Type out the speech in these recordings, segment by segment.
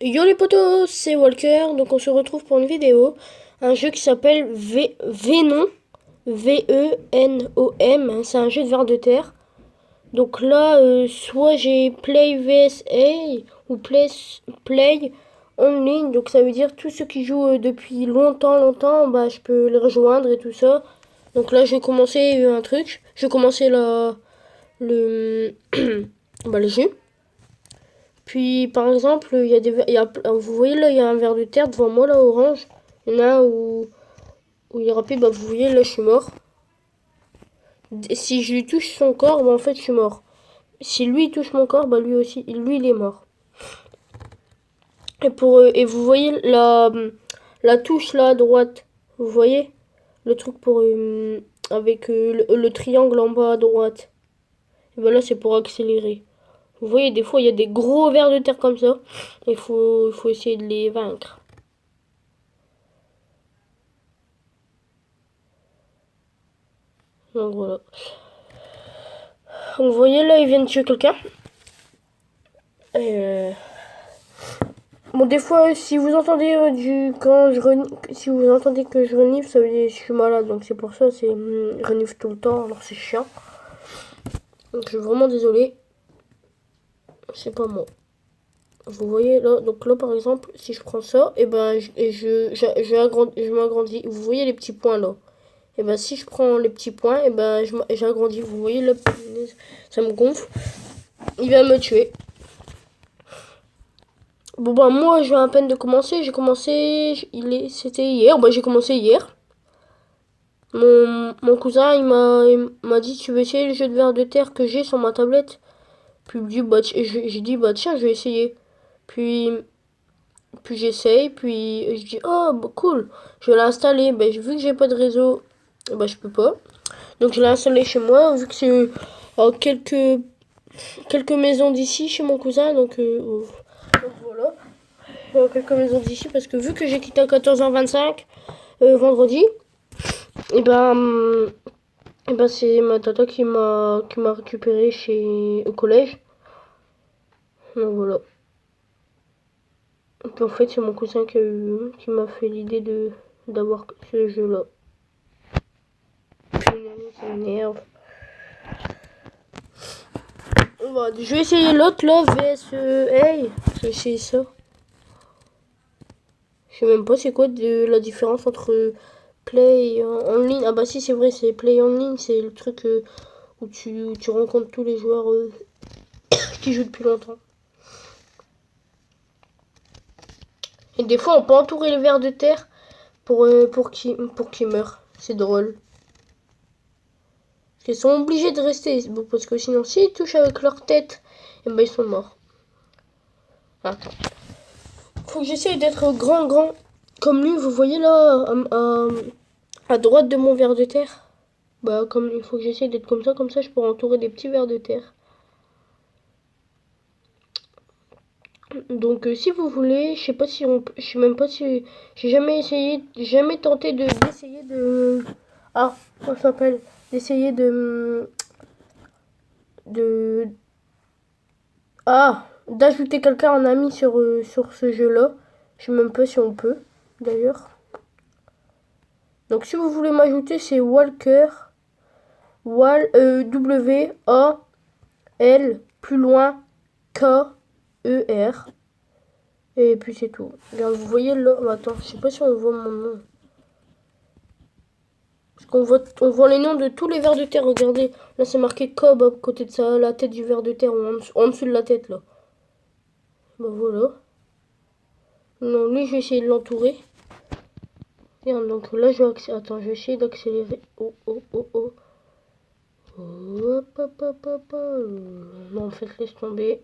Yo les potos, c'est Walker, donc on se retrouve pour une vidéo, un jeu qui s'appelle Venom, V-E-N-O-M, c'est un jeu de vers de terre. Donc là, soit j'ai Play vs A ou Play en ligne, donc ça veut dire tous ceux qui jouent depuis longtemps, bah je peux les rejoindre et tout ça. Donc là, je vais commencer un truc, je vais commencer le, bah, le jeu. Puis, par exemple, il y a vous voyez là, il y a un ver de terre devant moi, là, orange. Il y en a un où il est rapide, bah, vous voyez, là, je suis mort. Si je lui touche son corps, bah, en fait, je suis mort. Si lui il touche mon corps, bah, lui aussi, lui, il est mort. Et vous voyez la touche là, à droite. Vous voyez le truc avec le triangle en bas à droite. Et ben là, c'est pour accélérer. Vous voyez, des fois, il y a des gros vers de terre comme ça. Il faut essayer de les vaincre. Donc voilà. Donc vous voyez là, ils viennent tuer quelqu'un. Euh... Bon, des fois, si vous entendez si vous entendez que je renifle, ça veut dire que je suis malade. Donc c'est pour ça, je renifle tout le temps. Alors c'est chiant. Donc je suis vraiment désolé. C'est pas moi. Vous voyez là, donc là par exemple, si je prends ça, et ben je m'agrandis. Vous voyez les petits points là. Et ben si je prends les petits points, et ben j'agrandis. Vous voyez là, ça me gonfle. Il va me tuer. Bon bah moi je viens à peine de commencer, c'était hier, bah j'ai commencé hier. Mon cousin il m'a dit tu veux essayer le jeu de vers de terre que j'ai sur ma tablette. Puis j'ai dit bah tiens je vais essayer. Puis j'essaye, puis je dis oh bah, cool, je vais l'installer. Bah, vu que j'ai pas de réseau, bah je peux pas. Donc je l'ai installé chez moi, vu que c'est à quelques maisons d'ici chez mon cousin, donc voilà. Quelques maisons d'ici parce que vu que j'ai quitté à 14h25 vendredi, et ben c'est ma tata qui m'a récupéré au collège. Donc voilà. Et puis en fait c'est mon cousin qui m'a fait l'idée de d'avoir ce jeu là. Ça m'énerve. Je vais essayer l'autre là, VS Hey. Je vais essayer ça. Je sais même pas c'est quoi la différence entre Play en ligne. Ah bah si c'est vrai, c'est Play en ligne, c'est le truc où tu rencontres tous les joueurs qui jouent depuis longtemps. Et des fois on peut entourer les vers de terre pour qu'ils meurent. C'est drôle. Parce qu'ils sont obligés de rester. Bon, parce que sinon s'ils touchent avec leur tête, et ben ils sont morts. Attends. Faut que j'essaye d'être grand comme lui, vous voyez là à droite de mon ver de terre. Bah comme il faut que j'essaye d'être comme ça je pourrais entourer des petits vers de terre. Donc si vous voulez, je sais pas si je sais même pas si jamais tenté d'essayer de comment ça s'appelle, d'essayer de d'ajouter quelqu'un en ami sur ce jeu-là. Je sais même pas si on peut d'ailleurs. Donc si vous voulez m'ajouter, c'est Walker W A L plus loin K E R. Et puis c'est tout. Regarde, vous voyez là. Attends, je sais pas si on voit mon nom. Parce on voit les noms de tous les vers de terre. Regardez, là c'est marqué Cobb à côté de ça, la tête du ver de terre en dessous de la tête là. Bah voilà. Non, lui je vais essayer de l'entourer. Donc là attends, je vais essayer d'accélérer. Oh oh oh oh. Hop hop hop hop. Non en fait laisse tomber.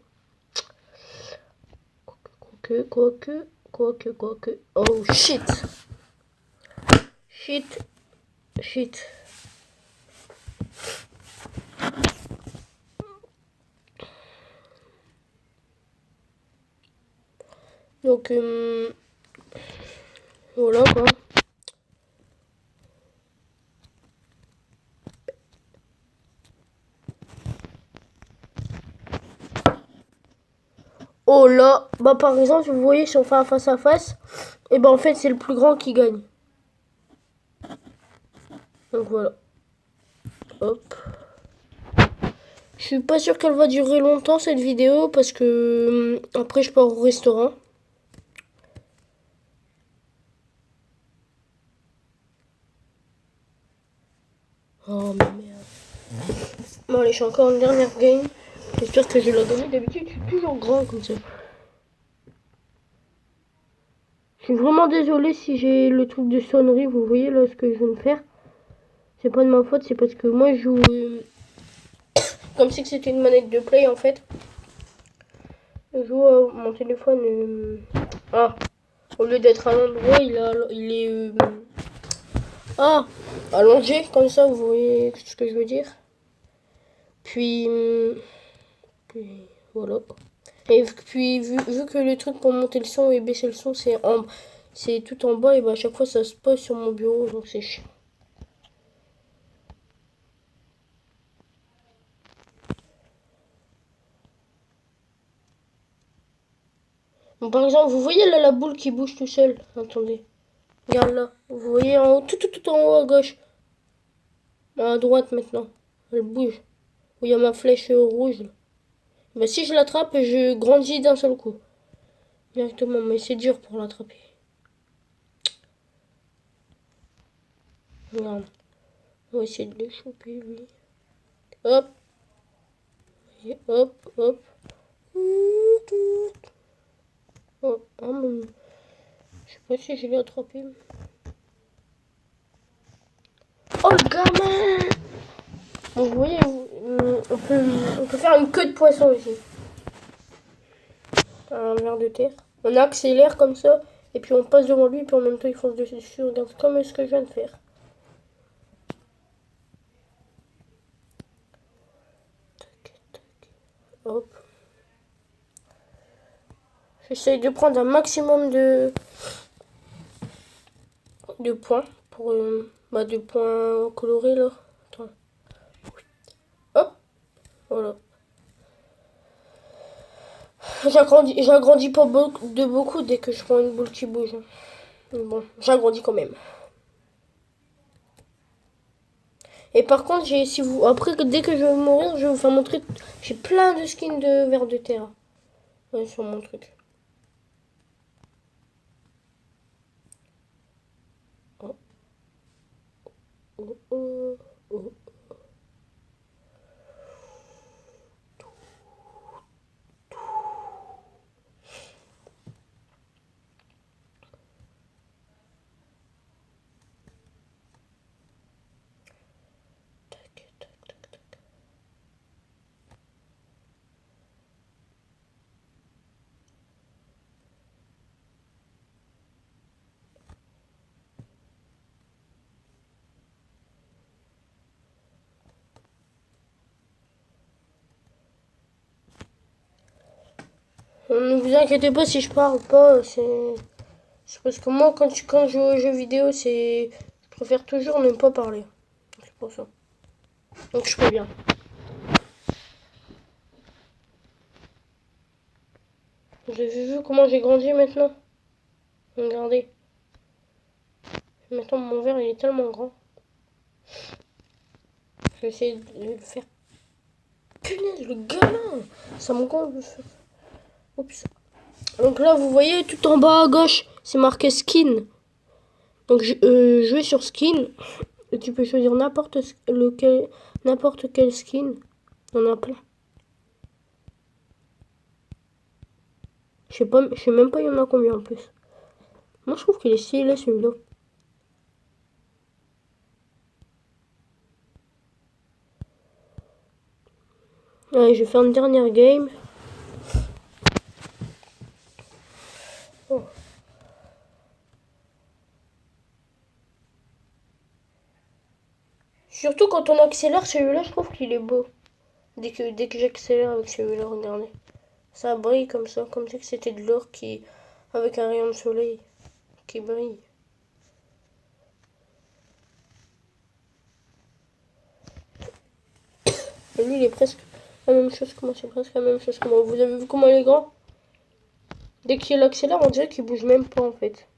Quoique. Oh shit. Shit. Donc voilà quoi. Oh Voilà. Bah par exemple, vous voyez, si on fait un face à face, et ben en fait c'est le plus grand qui gagne. Donc voilà. Hop. Je suis pas sûr qu'elle va durer longtemps cette vidéo parce que après je pars au restaurant. Oh mais merde. Bon allez, je suis encore en dernière game. J'espère que je vais la gagner. D'habitude, je suis toujours grand comme ça. Je suis vraiment désolée si j'ai le truc de sonnerie. Vous voyez là ce que je viens de faire. C'est pas de ma faute, c'est parce que moi je joue comme si c'était une manette de play en fait. Je joue mon téléphone. Ah, au lieu d'être à l'endroit, il est allongé comme ça. Vous voyez ce que je veux dire. Puis voilà. Et puis vu que le truc pour monter le son et baisser le son c'est tout en bas et bah à chaque fois ça se pose sur mon bureau donc c'est chiant. Bon, par exemple, vous voyez là la boule qui bouge tout seul. Attendez. Regarde là. Vous voyez en haut, tout en haut à gauche. À droite maintenant. Elle bouge. Où il y a ma flèche rouge. Là. Bah si je l'attrape, je grandis d'un seul coup. Directement, mais c'est dur pour l'attraper. Regarde. On va essayer de le choper lui. Hop. Et hop, hop. Oh, je sais pas si je l'ai attrapé. Oh le gamin! Bon, vous voyez, on peut faire une queue de poisson ici. Un ver de terre. On accélère comme ça, et puis on passe devant lui, et puis en même temps il fonce dessus. Regarde comme ce que je viens de faire. Tac, tac. Hop. J'essaye de prendre un maximum de points pour de points colorés là. Attends. Hop, voilà. J'agrandis pas beaucoup dès que je prends une boule qui bouge. Bon, j'agrandis quand même. Et par contre, après, dès que je vais mourir, je vais vous faire montrer. J'ai plein de skins de vers de terre. Ouais, sur mon truc. Oh. Oh, oh, oh. Tac, tac, tac, tac. Ne vous inquiétez pas si je parle pas, c'est parce que moi quand je joue aux jeux vidéo, je préfère toujours ne pas parler. C'est pour ça. Donc je peux bien. Vous avez vu comment j'ai grandi maintenant? Regardez. Maintenant mon verre il est tellement grand. Je vais essayer de le faire. Punaise, le gamin! Ça me gonfle le feu. Oups. Donc là, vous voyez, tout en bas à gauche, c'est marqué skin. Donc je vais sur skin. Et tu peux choisir n'importe quel skin. On en a plein. Je sais même pas il y en a combien en plus. Moi je trouve qu'il est stylé celui-là. Allez, je vais faire une dernière game. Oh. Surtout quand on accélère celui-là, je trouve qu'il est beau. Dès que j'accélère avec celui-là, regardez. Ça brille comme ça, comme si c'était de l'or avec un rayon de soleil qui brille. Et lui, il est presque la même chose que moi. C'est presque la même chose que moi. Vous avez vu comment il est grand? Dès qu'il accélère, on dirait qu'il bouge même pas en fait.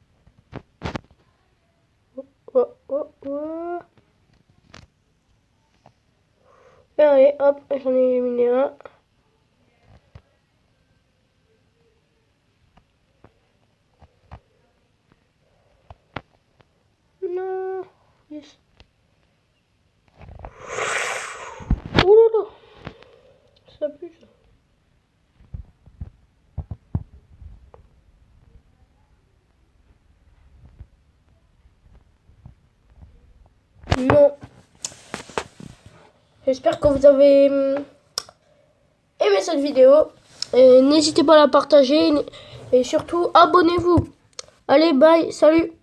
Oh, oh, oh. Et allez, hop, j'en ai éliminé un. Non. Yes. Oh là là. Ça pue ça. Non. J'espère que vous avez aimé cette vidéo. N'hésitez pas à la partager. Et surtout, abonnez-vous. Allez, bye, salut.